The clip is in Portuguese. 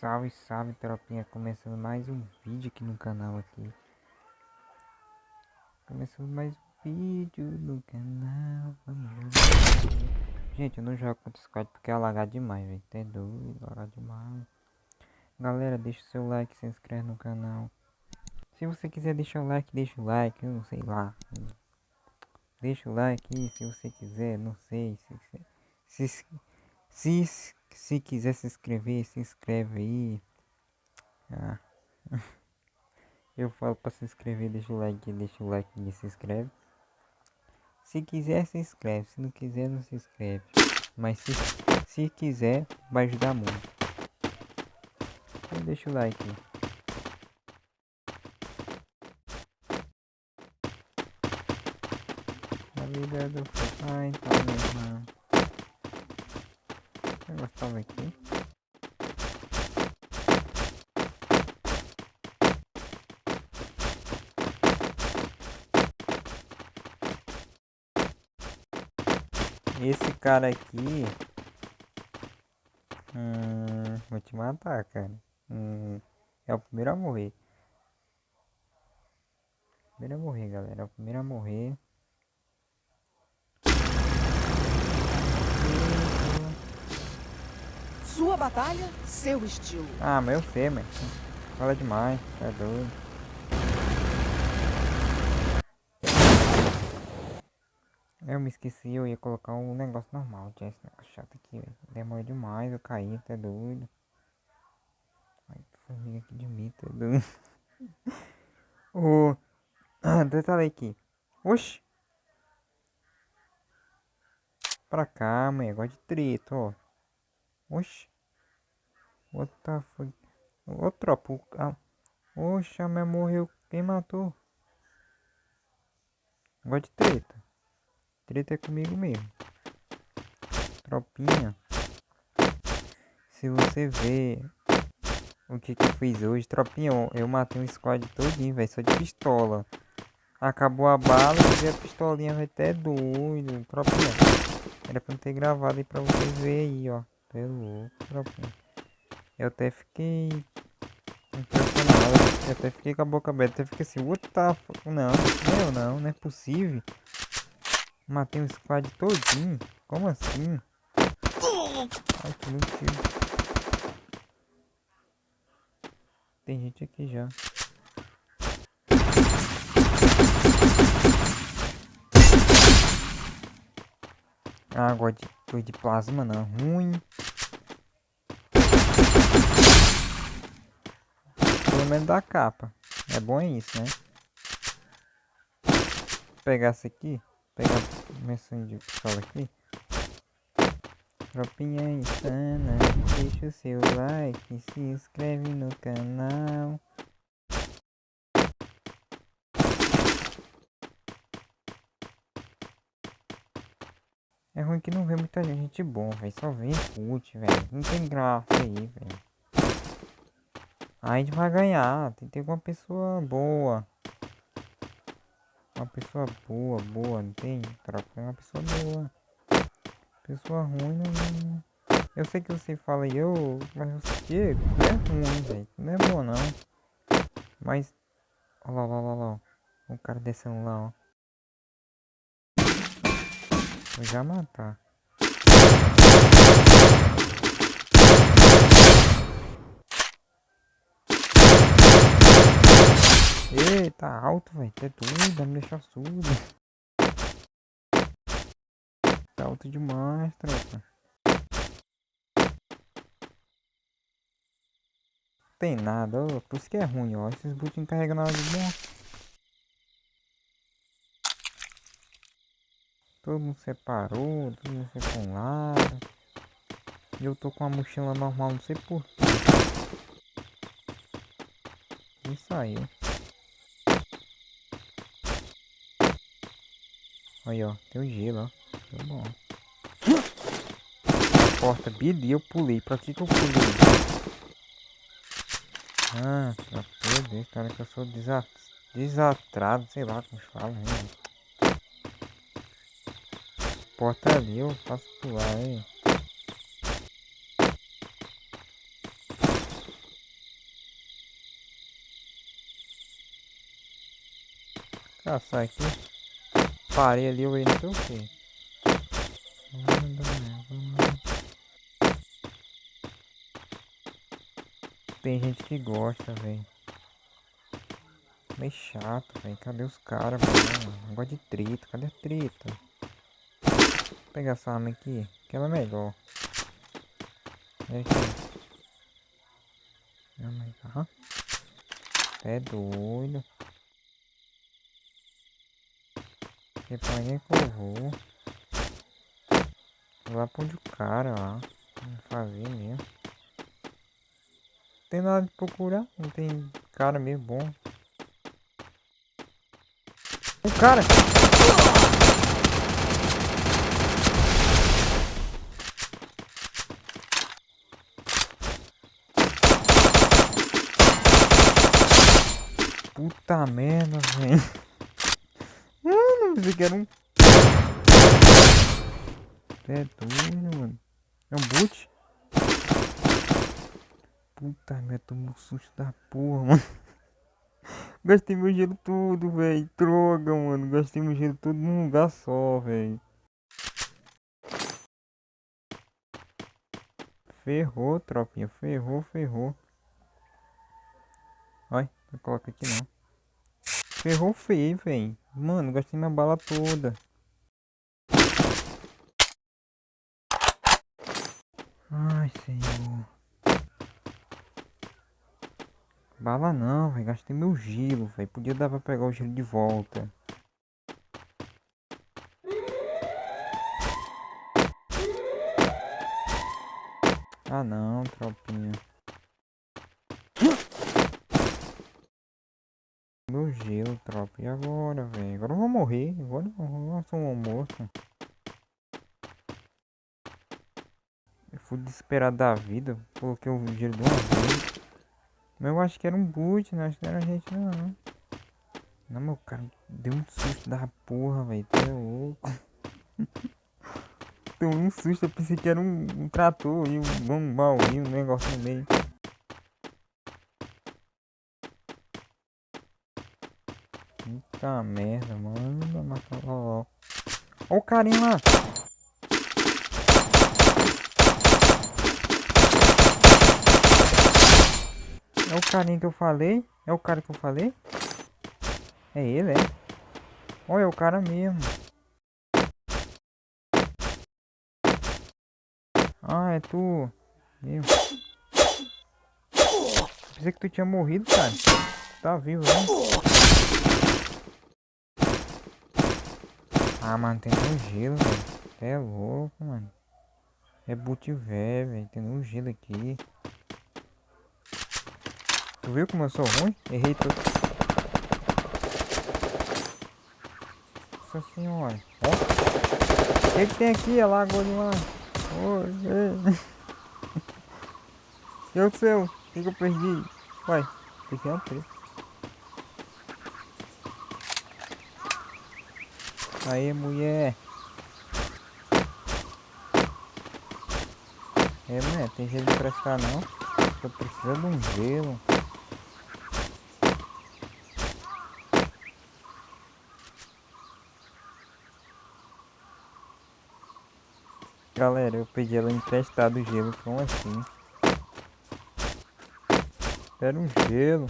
Salve, salve, tropinha, começando mais um vídeo aqui no canal aqui. Começando mais um vídeo no canal, vamos jogar. Gente, eu não jogo contra Squad porque é alagado demais, velho. Tá doido, alagado demais. Galera, deixa o seu like, se inscreve no canal. Se você quiser deixar o like, deixa o like, eu não sei lá. Deixa o like aí, se você quiser, não sei. Se quiser se inscrever, se inscreve aí. Ah. Eu falo pra se inscrever, deixa o like e se inscreve. Se quiser, se inscreve. Se não quiser, não se inscreve. Mas se quiser, vai ajudar muito. Então deixa o like. A vida do papai tá mesmo. Eu gostava aqui. Esse cara aqui. Vou te matar, cara. É o primeiro a morrer. Primeiro a morrer, galera. É o primeiro a morrer. Sua batalha, seu estilo. Ah, mas eu sei, mas fala demais, tá doido. Eu me esqueci, eu ia colocar um negócio normal. Tinha esse negócio chato aqui, velho. Demorou demais, eu caí, tá doido. Ai, formiga aqui de mim, tá doido. O detalhe aqui. Oxi. Pra cá, mãe. Agora de treta, ó. Oxi. What the fuck? Ô, tropa. Oxe, a minha morreu. Quem matou? Agora de treta. Treta é comigo mesmo. Tropinha. Se você vê o que eu fiz hoje, tropinha, eu matei um squad todinho, velho. Só de pistola. Acabou a bala e a pistolinha vai até doido. Tropinha. Era pra não ter gravado aí pra vocês verem aí, ó. Tá louco, tropinha. Eu até fiquei impressionado. Eu até fiquei com a boca aberta. Eu fiquei assim, what the fuck? Não, não é possível. Matei um squad todinho. Como assim? Ai, que mentira. Tem gente aqui já. Água de plasma não, ruim. Pelo menos da capa. É bom isso, né? Vou pegar essa aqui. Pegar a menção de pistola aqui. Tropinha insana, deixa o seu like, se inscreve no canal. É ruim que não vê muita gente boa, velho. Só vem put, velho. Não tem graça aí, velho. A gente vai ganhar. Tem que ter uma pessoa boa. Uma pessoa boa, não tem? Troca uma pessoa boa. Pessoa ruim não. Eu sei que você fala aí, mas você não é ruim, velho. Não é bom não. Mas. Olha lá, olha lá. O cara descendo lá, ó. Vou já matar. Eita, alto, velho. Tá doido, vai me deixar surdo. Tá alto demais, tropa. Tem nada, ó. Por isso que é ruim, ó. Esses bootins carregam nada de bom. Todo mundo separou, todo mundo foi pra um lado. E eu tô com a mochila normal, não sei por quê. Isso aí, ó. Aí, ó. Tem o gelo, ó. Tá bom. A porta bili, eu pulei. Pra que eu pulei? Ah, pra poder, cara, que eu sou desatrado, sei lá como fala, né? Porta ali, eu faço pular, hein? caçar aqui. Parei ali, eu não sei o que. Tem gente que gosta, velho. Meio chato, velho. Cadê os caras, velho? Negócio de trito. Cadê a trita? Vou pegar essa arma aqui, que ela é melhor. É aqui. Aham. É doido. Que pra onde é que eu vou? Vou lá pra onde o cara lá. Vamos fazer mesmo. Não tem nada de procurar. Não tem cara mesmo bom. O cara! Puta merda, velho. Não pensei que era um. É doido, mano. É um boot? Puta merda, tomou um susto da porra, mano. Gastei meu gelo tudo, velho. Droga, mano. Gastei meu gelo tudo num lugar só, velho. Ferrou, tropinha. Ferrou, ferrou. Ai, não coloca aqui não. Ferrou feio, velho. Mano, gastei minha bala toda. Ai, senhor. Bala não, velho. Gastei meu gelo, velho. Podia dar pra pegar o gelo de volta. Ah não, tropinha. Meu gelo, tropa. E agora, velho? Agora eu vou morrer. Agora eu sou um morto. Eu fui desesperado da vida. Coloquei o gelo de uma vez. Mas eu acho que era um boot, não acho que não era gente não. Não, meu cara, deu um susto da porra, velho. Tu é louco. Deu um susto, eu pensei que era um trator e um baú, um negócio no meio. Puta merda, mano. Matar logo. Ó o carinha lá. É o carinha que eu falei? É o cara que eu falei? É ele, é? Olha, é o cara mesmo. Ah, é tu. Meu. Pensei que tu tinha morrido, cara. Tá vivo, né? Ah, mano, tem um gelo, velho. É louco, mano. É boot velho, velho. Tem um gelo aqui. Tu viu como eu sou ruim? Errei tudo. Nossa senhora. Ó. O que tem aqui? É lagoa de lá. Oi, e o seu? O que eu perdi? Uai, esse é um preto. Aí, mulher. É, mulher, tem gelo de prestar não? Tô precisando de um gelo. Galera, eu pedi ela emprestado o gelo. Como assim? Era um gelo.